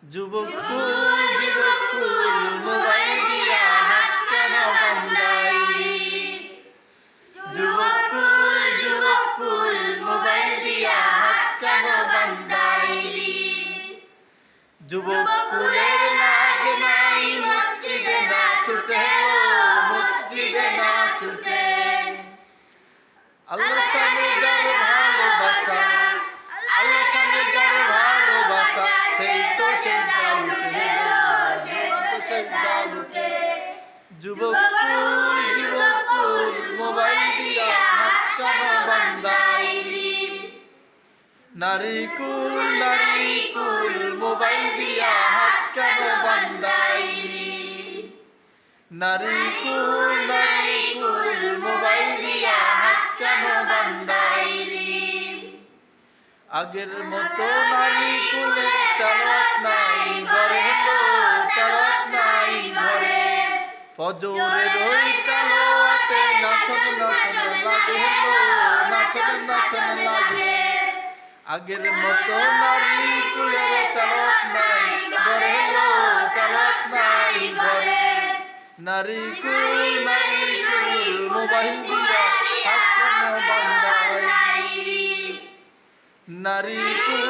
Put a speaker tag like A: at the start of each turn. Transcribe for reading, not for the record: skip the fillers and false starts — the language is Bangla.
A: যুবকুল যুবকুল মোবাইল দিয়া হাত কেন বান্ধাইলি? যুবকুল যুবকুল মোবাইল দিয়া হাত কেন বান্ধাইলি? যুবকুলের লাজ নাই মসজিদে না ছুটে, মসজিদে না ছুটে। আল্লাহর সামনে যার ভালোবাসা, আল্লাহর সামনে যার ভালোবাসা, সেই তো সেজদা লুটে, সেই তো সেজদা লুটে। যুবকুল যুবকুল মোবাইল দিয়া হাত কেন বান্ধাইলি? নারীকুল নারীকুল মোবাইল দিয়া হাত কেন বান্ধাইলি? নারীকুল নারীকুল মোবাইল দিয়া হাত কেন বান্ধাইলি? আগের মতো নারীকুলের তেলাওয়াত নাই ঘরে, তেলাওয়াত নাই ঘরে। ফজরের ওই তেলাওয়াতে নাচন নাচন লাগে, নাচন নাচন লাগে। আগের মতো নারীকুলের তেলাওয়াত নাই ঘরে, তেলাওয়াত নাই ঘরে। নারীকুল নারীকুল মোবাইল দিয়া হাত কেন বান্ধাইলি? নারীকুল